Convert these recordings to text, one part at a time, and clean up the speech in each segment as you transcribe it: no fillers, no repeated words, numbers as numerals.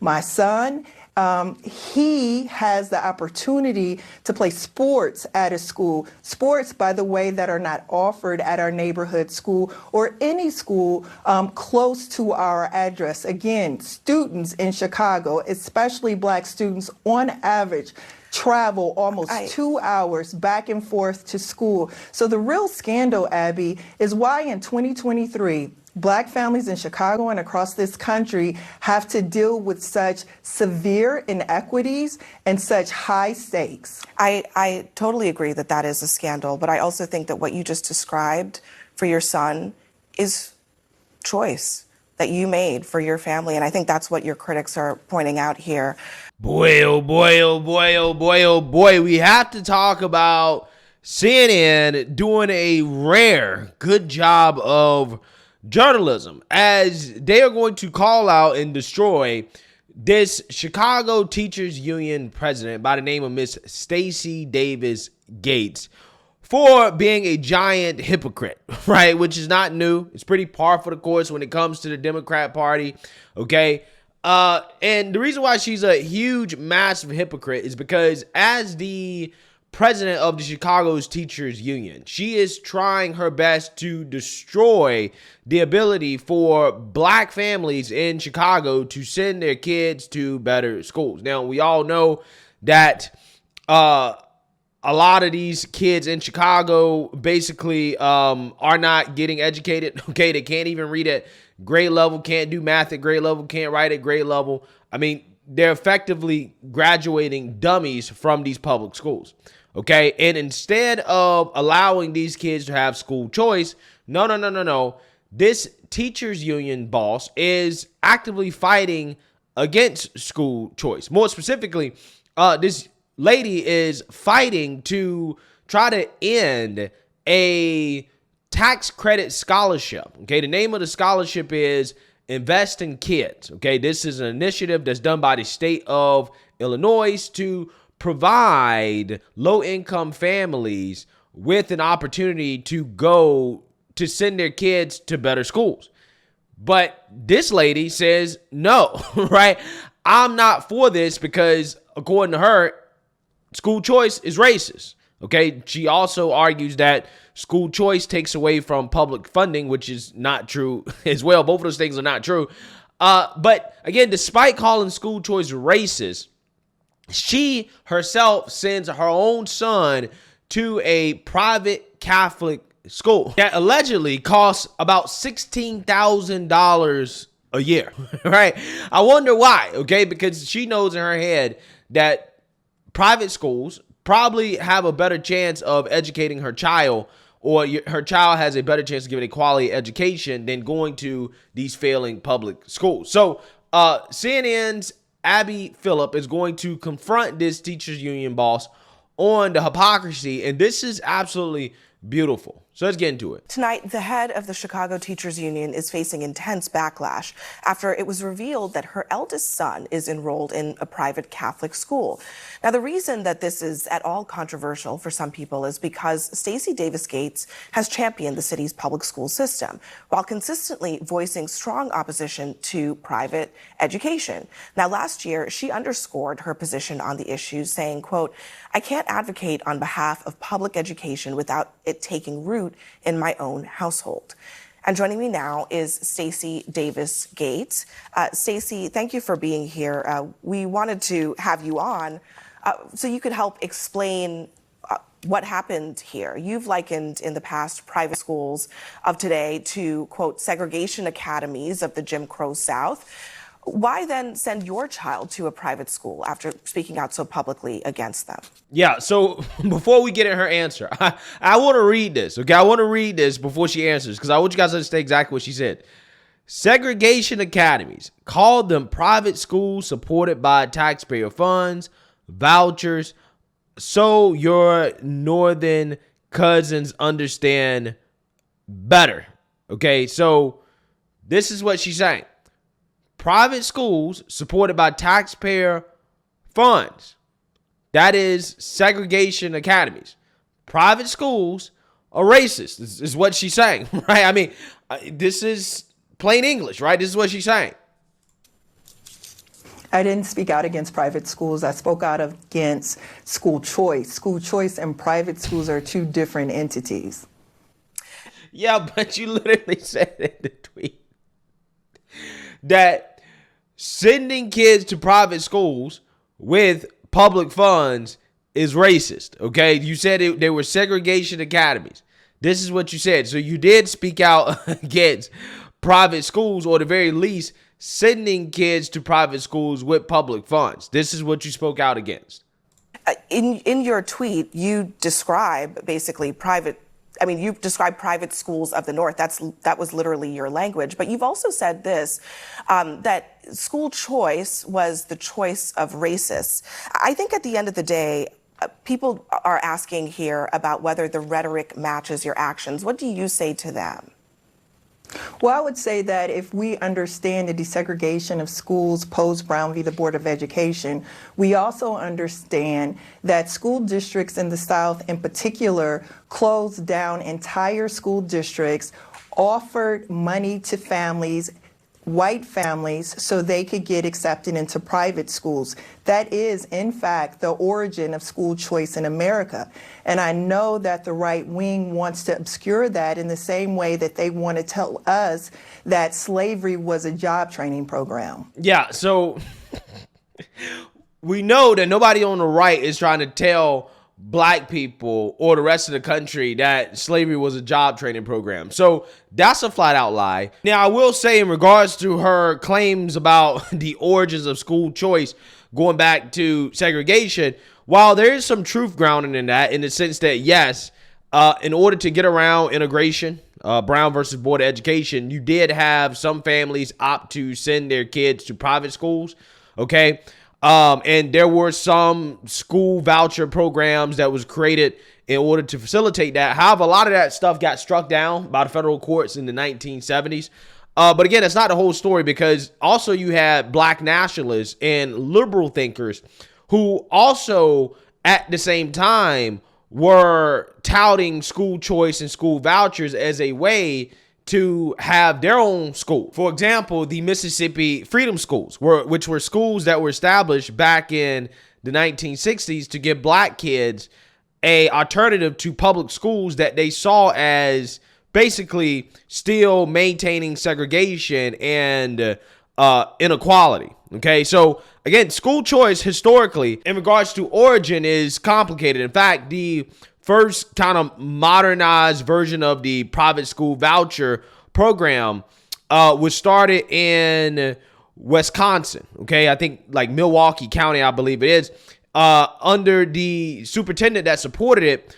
My son, he has the opportunity to play sports at a school. Sports, by the way, that are not offered at our neighborhood school or any school close to our address. Again, students in Chicago, especially Black students, on average, travel almost 2 hours back and forth to school. So the real scandal, Abby, is why in 2023, Black families in Chicago and across this country have to deal with such severe inequities and such high stakes. I totally agree that that is a scandal, but I also think that what you just described for your son is choice that you made for your family. And I think that's what your critics are pointing out here. Boy, oh boy, oh boy, oh boy, oh boy. We have to talk about CNN doing a rare good job of journalism, as they are going to call out and destroy this Chicago Teachers Union president by the name of Miss Stacy Davis Gates for being a giant hypocrite, right? Which is not new. It's pretty par for the course when it comes to the Democrat Party, okay? And the reason why she's a huge, massive hypocrite is because as the president of the Chicago's Teachers Union, she is trying her best to destroy the ability for Black families in Chicago to send their kids to better schools. Now, we all know that a lot of these kids in Chicago basically are not getting educated. Okay, they can't even read at grade level, can't do math at grade level, can't write at grade level. I mean, they're effectively graduating dummies from these public schools. Okay, and instead of allowing these kids to have school choice, no. This teachers union boss is actively fighting against school choice. More specifically, this lady is fighting to try to end a tax credit scholarship. Okay, the name of the scholarship is Invest in Kids. Okay, this is an initiative that's done by the state of Illinois to provide low-income families with an opportunity to go to send their kids to better schools. But this lady says no, right? I'm not for this because, according to her, school choice is racist. Okay, she also argues that school choice takes away from public funding, which is not true as well. Both of those things are not true. But again, despite calling school choice racist, she herself sends her own son to a private Catholic school that allegedly costs about $16,000 a year, right? I wonder why, okay? Because she knows in her head that private schools probably have a better chance of educating her child, or her child has a better chance of giving a quality education than going to these failing public schools. So CNN's Abby Phillip is going to confront this teachers union boss on the hypocrisy, and this is absolutely beautiful. So let's get into it. Tonight, the head of the Chicago Teachers Union is facing intense backlash after it was revealed that her eldest son is enrolled in a private Catholic school. Now, the reason that this is at all controversial for some people is because Stacy Davis Gates has championed the city's public school system while consistently voicing strong opposition to private education. Now, last year, she underscored her position on the issue, saying, quote, "I can't advocate on behalf of public education without it taking root in my own household." And joining me now is Stacy Davis Gates. Stacy, thank you for being here. We wanted to have you on so you could help explain what happened here. You've likened in the past private schools of today to, quote, segregation academies of the Jim Crow South. Why then send your child to a private school after speaking out so publicly against them? Yeah, so before we get in her answer, I want to read this, okay? I want to read this before she answers because I want you guys to understand exactly what she said. Segregation academies, called them private schools supported by taxpayer funds, vouchers, so your northern cousins understand better, okay? So this is what she's saying. Private schools supported by taxpayer funds. That is segregation academies. Private schools are racist, is what she's saying, right? I mean, this is plain English, right? This is what she's saying. I didn't speak out against private schools. I spoke out against school choice. School choice and private schools are two different entities. Yeah, but you literally said in the tweet that sending kids to private schools with public funds is racist. Okay, you said they were segregation academies. This is what you said. So you did speak out against private schools, or at the very least, sending kids to private schools with public funds. This is what you spoke out against. In your tweet, you describe basically you describe private schools of the North. That was literally your language. But you've also said this, that school choice was the choice of racists. I think at the end of the day, people are asking here about whether the rhetoric matches your actions. What do you say to them? Well, I would say that if we understand the desegregation of schools post Brown v. the Board of Education, we also understand that school districts in the South in particular closed down entire school districts, offered money to families, white families, so they could get accepted into private schools. That is, in fact, the origin of school choice in America. And I know that the right wing wants to obscure that in the same way that they want to tell us that slavery was a job training program. Yeah, so we know that nobody on the right is trying to tell black people or the rest of the country that slavery was a job training program. So that's a flat out lie. Now, I will say in regards to her claims about the origins of school choice going back to segregation, while there is some truth grounded in that, in the sense that, yes, in order to get around integration, Brown versus Board of Education, you did have some families opt to send their kids to private schools. Okay. And there were some school voucher programs that was created in order to facilitate that. However, a lot of that stuff got struck down by the federal courts in the 1970s. But again, that's not the whole story, because also you had black nationalists and liberal thinkers who also at the same time were touting school choice and school vouchers as a way to have their own school. For example, the Mississippi Freedom Schools, which were schools that were established back in the 1960s to give black kids a alternative to public schools that they saw as basically still maintaining segregation and inequality. Okay, so again, school choice historically in regards to origin is complicated. In fact, the first kind of modernized version of the private school voucher program was started in Wisconsin. Okay, I think like Milwaukee County, I believe it is. Under the superintendent that supported it,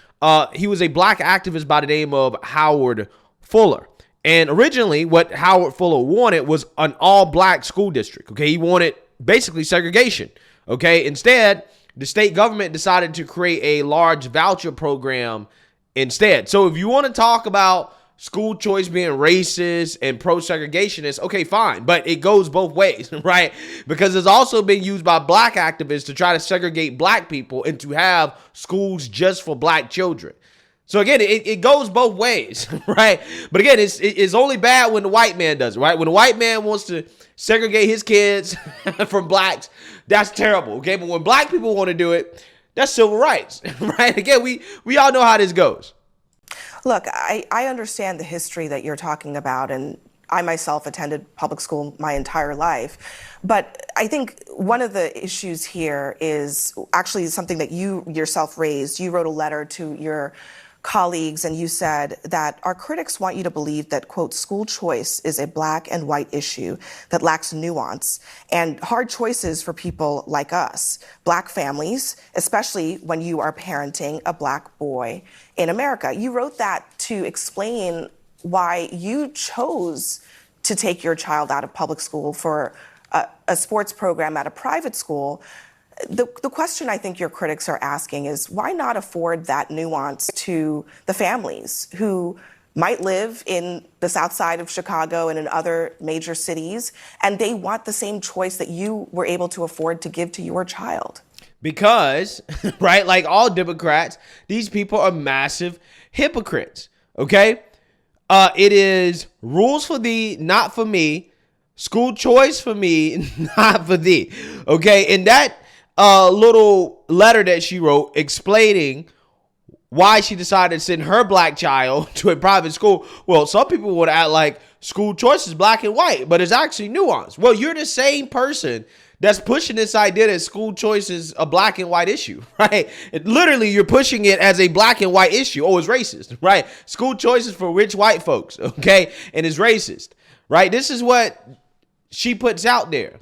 he was a black activist by the name of Howard Fuller. And originally what Howard Fuller wanted was an all-black school district. Okay, he wanted basically segregation. Okay, instead, the state government decided to create a large voucher program instead. So if you want to talk about school choice being racist and pro-segregationist, okay, fine. But it goes both ways, right? Because it's also been used by black activists to try to segregate black people and to have schools just for black children. So again, it goes both ways, right? But again, it's only bad when the white man does it, right? When the white man wants to segregate his kids from blacks, that's terrible, okay? But when black people want to do it, that's civil rights, right? Again, we all know how this goes. Look, I understand the history that you're talking about, and I myself attended public school my entire life. But I think one of the issues here is actually something that you yourself raised. You wrote a letter to your colleagues, and you said that our critics want you to believe that, quote, school choice is a black and white issue that lacks nuance and hard choices for people like us, black families, especially when you are parenting a black boy in America. You wrote that to explain why you chose to take your child out of public school for a sports program at a private school. The question I think your critics are asking is, why not afford that nuance to the families who might live in the south side of Chicago and in other major cities, and they want the same choice that you were able to afford to give to your child? Because, right, like all Democrats, these people are massive hypocrites, okay? It is rules for thee, not for me. School choice for me, not for thee. Okay. And that little letter that she wrote explaining why she decided to send her black child to a private school. Well, some people would act like school choice is black and white, but it's actually nuanced. Well, you're the same person that's pushing this idea that school choice is a black and white issue, right? Literally, you're pushing it as a black and white issue. Oh, it's racist, right? School choice is for rich white folks, okay? And it's racist, right? This is what she puts out there.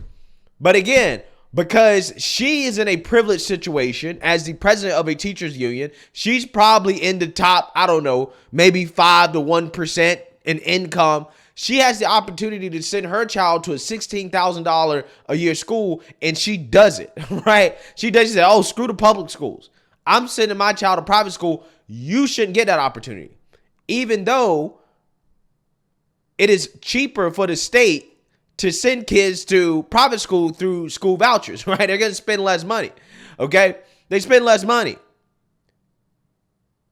But again, because she is in a privileged situation as the president of a teachers union, she's probably in the top, I don't know, maybe 5 to 1% in income. She has the opportunity to send her child to a $16,000 a year school, and she does it, right? She say, oh, screw the public schools. I'm sending my child to private school. You shouldn't get that opportunity. Even though it is cheaper for the state to send kids to private school through school vouchers, right? They're going to spend less money, okay? They spend less money.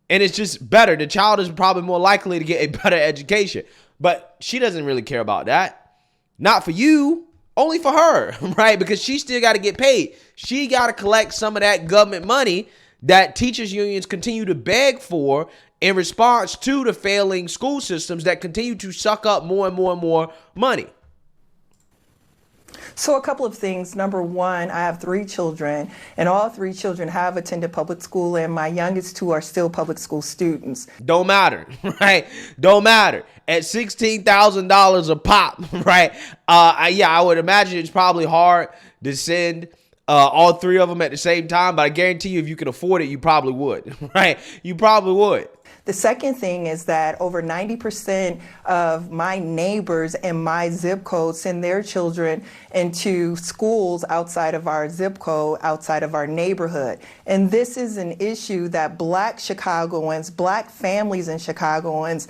And it's just better. The child is probably more likely to get a better education. But she doesn't really care about that. Not for you, only for her, right? Because she still got to get paid. She got to collect some of that government money that teachers unions continue to beg for in response to the failing school systems that continue to suck up more and more and more money. So a couple of things. Number one, I have 3 children, and all 3 children have attended public school, and my youngest 2 are still public school students. Don't matter, right? Don't matter. At $16,000 a pop, right? I would imagine it's probably hard to send all 3 of them at the same time, but I guarantee you if you could afford it, you probably would, right? You probably would. The second thing is that over 90% of my neighbors in my zip code send their children into schools outside of our zip code, outside of our neighborhood. And this is an issue that Black Chicagoans, Black families in Chicagoans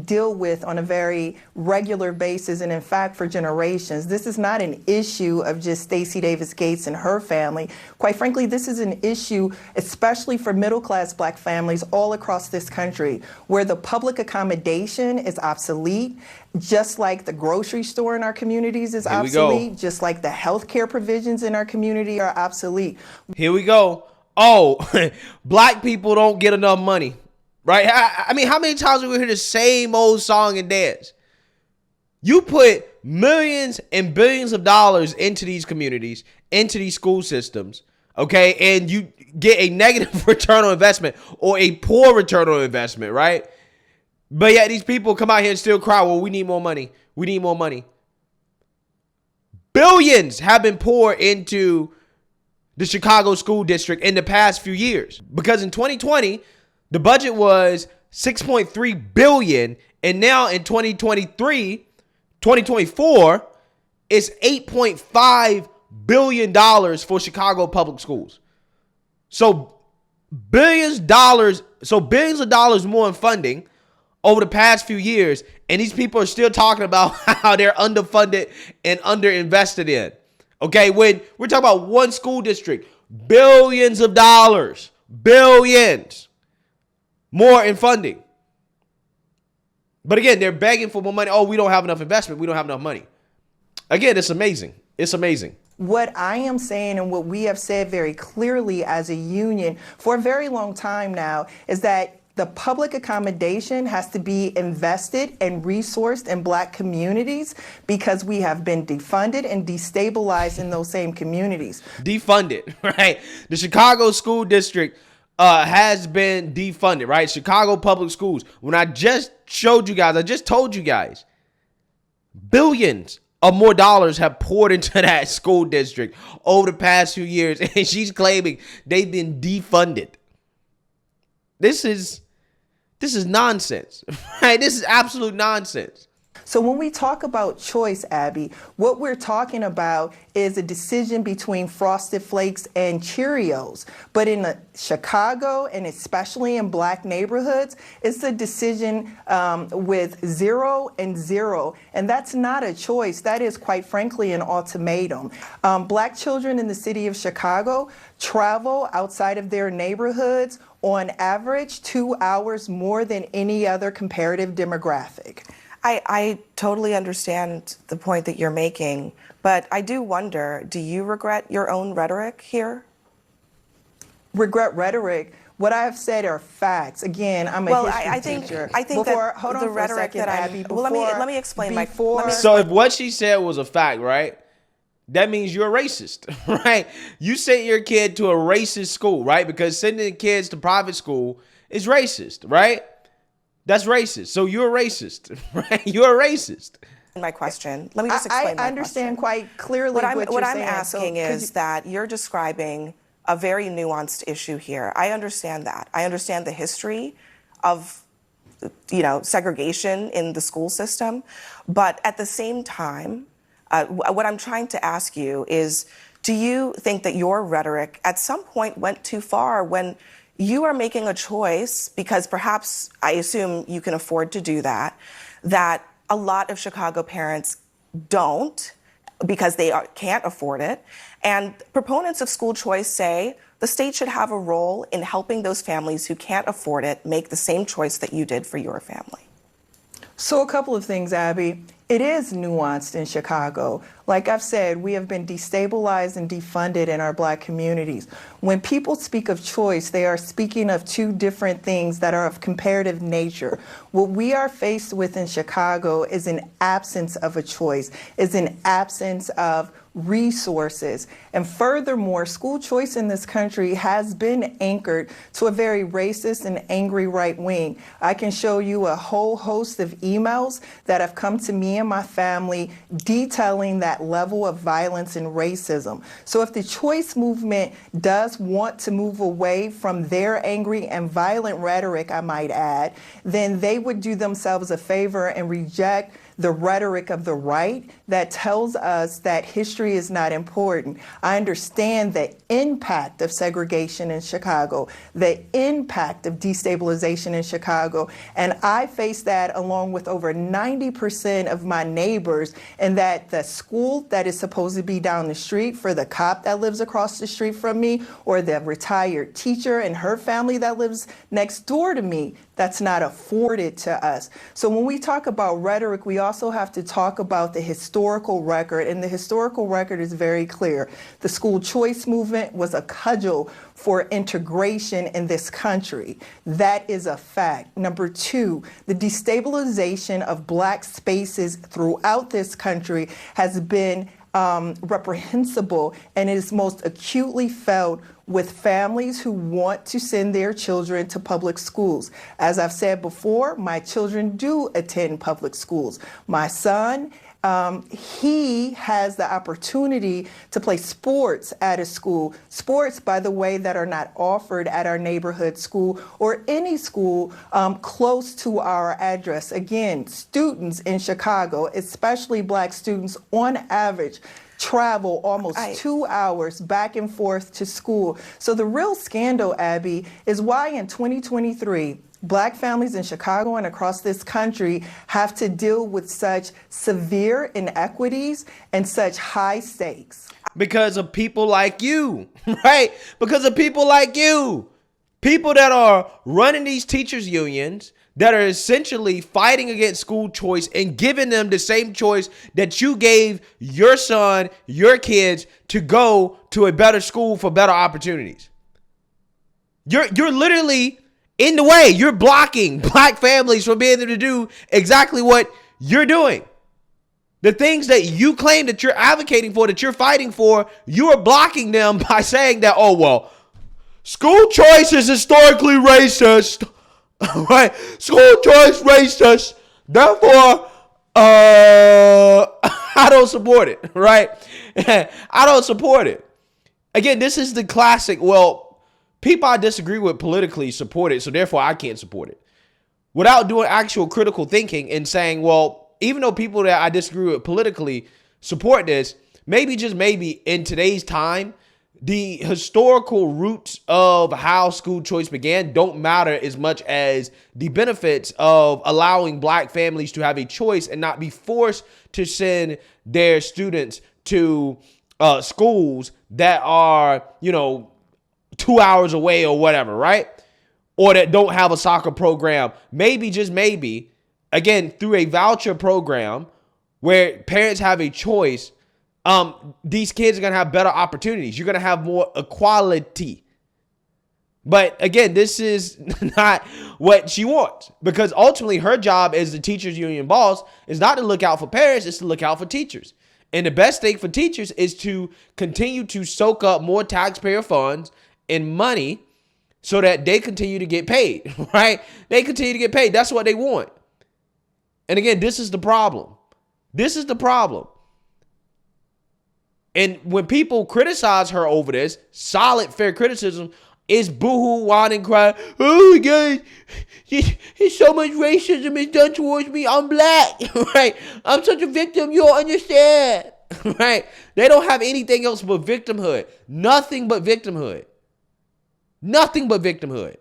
deal with on a very regular basis, and in fact for generations. This is not an issue of just Stacy Davis Gates and her family. Quite frankly, this is an issue especially for middle-class Black families all across this country, where the public accommodation is obsolete, just like the grocery store in our communities is obsolete, just like the healthcare provisions in our community are obsolete. Here we go. Oh, Black people don't get enough money. Right? I mean, how many times have we heard the same old song and dance? You put millions and billions of dollars into these communities, into these school systems, okay, and you get a negative return on investment or a poor return on investment, right? But yet these people come out here and still cry, well, we need more money. We need more money. Billions have been poured into the Chicago school district in the past few years, because in 2020, the budget was $6.3 billion, and now in 2024, it's $8.5 billion for Chicago public schools. So billions of dollars more in funding over the past few years, and these people are still talking about how they're underfunded and underinvested in. Okay, when we're talking about one school district, billions of dollars, billions more in funding. But again, they're begging for more money. Oh, we don't have enough investment. We don't have enough money. Again, it's amazing. It's amazing. What I am saying, and what we have said very clearly as a union for a very long time now, is that the public accommodation has to be invested and resourced in Black communities, because we have been defunded and destabilized in those same communities. Defunded, right? The Chicago school district has been defunded, right? Chicago public schools. When I just told you guys, billions of more dollars have poured into that school district over the past few years, and she's claiming they've been defunded. This is nonsense, right? This is absolute nonsense. So when we talk about choice, Abby, what we're talking about is a decision between Frosted Flakes and Cheerios. But in Chicago, and especially in Black neighborhoods, it's a decision with 0 and 0. And that's not a choice. That is, quite frankly, an ultimatum. Black children in the city of Chicago travel outside of their neighborhoods on average 2 hours more than any other comparative demographic. I totally understand the point that you're making, but I do wonder, do you regret your own rhetoric here? Regret rhetoric? What I have said are facts. Again, I'm a history teacher. I think before, that hold on the for rhetoric a second, that Abby. well, let me explain So if what she said was a fact, right? That means you're a racist, right? You sent your kid to a racist school, right? Because sending kids to private school is racist, right? That's racist. So you're a racist, right? You're a racist. My question. Let me just explain I understand quite clearly what I'm asking is that you're describing a very nuanced issue here. I understand that. I understand the history of, segregation in the school system, but at the same time, what I'm trying to ask you is, do you think that your rhetoric at some point went too far when you are making a choice, because perhaps I assume you can afford to do that a lot of Chicago parents don't because they can't afford it. And proponents of school choice say the state should have a role in helping those families who can't afford it make the same choice that you did for your family. So a couple of things, Abby. It is nuanced in Chicago. Like I've said, we have been destabilized and defunded in our Black communities. When people speak of choice, they are speaking of two different things that are of comparative nature. What we are faced with in Chicago is an absence of a choice, is an absence of resources. And furthermore, school choice in this country has been anchored to a very racist and angry right wing. I can show you a whole host of emails that have come to me and my family detailing that level of violence and racism. So if the choice movement does want to move away from their angry and violent rhetoric, I might add, then they would do themselves a favor and reject the rhetoric of the right that tells us that history is not important. I understand the impact of segregation in Chicago, the impact of destabilization in Chicago, and I face that along with over 90% of my neighbors, and that the school that is supposed to be down the street for the cop that lives across the street from me, or the retired teacher and her family that lives next door to me, that's not afforded to us. So when we talk about rhetoric, we also have to talk about the historical record, and the historical record is very clear. The school choice movement was a cudgel for integration in this country. That is a fact. Number two, the destabilization of Black spaces throughout this country has been reprehensible, and it is most acutely felt with families who want to send their children to public schools. As I've said before, my children do attend public schools. My son, he has the opportunity to play sports at a school. Sports, by the way, that are not offered at our neighborhood school or any school close to our address. Again, students in Chicago, especially Black students, on average, travel almost 2 hours back and forth to school. So the real scandal, Abby, is why in 2023, Black families in Chicago and across this country have to deal with such severe inequities and such high stakes. Because of people like you, right? Because of people like you. People that are running these teachers' unions, that are essentially fighting against school choice and giving them the same choice that you gave your son, your kids, to go to a better school for better opportunities. You're literally in the way. You're blocking Black families from being able to do exactly what you're doing. The things that you claim that you're advocating for, that you're fighting for, you are blocking them by saying that, oh, well, school choice is historically racist. Right? School choice racist. Therefore, I don't support it. Right? I don't support it. Again, this is the classic, well, people I disagree with politically support it, so therefore I can't support it. Without doing actual critical thinking and saying, well, even though people that I disagree with politically support this, maybe, just maybe, in today's time, the historical roots of how school choice began don't matter as much as the benefits of allowing Black families to have a choice and not be forced to send their students to schools that are, 2 hours away or whatever, right? Or that don't have a soccer program. Maybe, just maybe, again, through a voucher program where parents have a choice, these kids are going to have better opportunities. You're going to have more equality. But again, this is not what she wants, because ultimately her job as the teachers union boss is not to look out for parents, it's to look out for teachers. And the best thing for teachers is to continue to soak up more taxpayer funds and money so that they continue to get paid, right? They continue to get paid. That's what they want. And again, this is the problem. This is the problem. And when people criticize her over this, solid, fair criticism is boohoo, whine, and cry. Oh my God, there's so much racism is done towards me. I'm black, right? I'm such a victim. You don't understand, right? They don't have anything else but victimhood. Nothing but victimhood. Nothing but victimhood.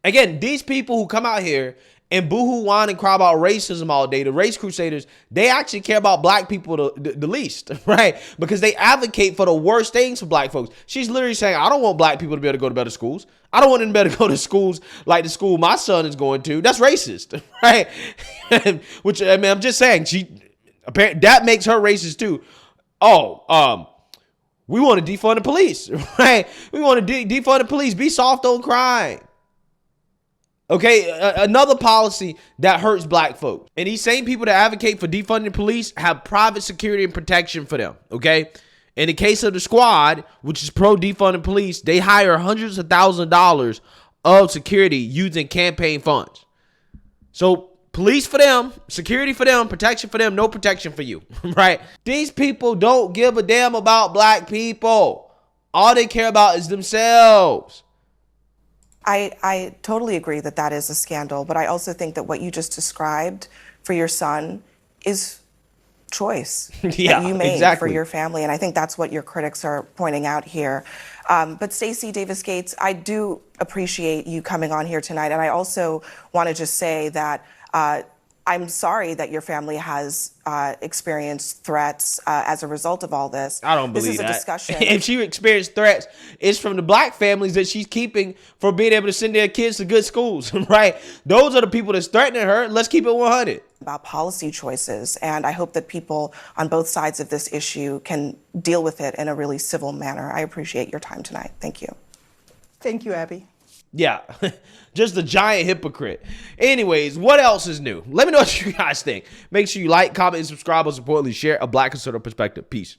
Again, these people who come out here and boohoo, whine, and cry about racism all day, the race crusaders, they actually care about black people the least, right? Because they advocate for the worst things for black folks. She's literally saying, I don't want black people to be able to go to better schools. I don't want them to be able to go to schools like the school my son is going to. That's racist, right? Which, I mean, I'm just saying, that makes her racist too. We want to defund the police, right? We want to defund the police. Be soft on crime. Okay, another policy that hurts black folks. And these same people that advocate for defunding police have private security and protection for them, okay? In the case of the squad, which is pro-defunding police, they hire hundreds of thousands of dollars of security using campaign funds. So police for them, security for them, protection for them, no protection for you, right? These people don't give a damn about black people. All they care about is themselves. I totally agree that that is a scandal, but I also think that what you just described for your son is choice that you made for your family. And I think that's what your critics are pointing out here. But Stacy Davis Gates, I do appreciate you coming on here tonight. And I also want to just say that I'm sorry that your family has experienced threats as a result of all this. I don't believe that. This is a discussion. If she experienced threats, it's from the black families that she's keeping for being able to send their kids to good schools, right? Those are the people that's threatening her. Let's keep it 100. About policy choices, and I hope that people on both sides of this issue can deal with it in a really civil manner. I appreciate your time tonight. Thank you. Thank you, Abby. Yeah, just a giant hypocrite. Anyways, what else is new? Let me know what you guys think. Make sure you like, comment, and subscribe. Most importantly, share a black conservative perspective. Peace.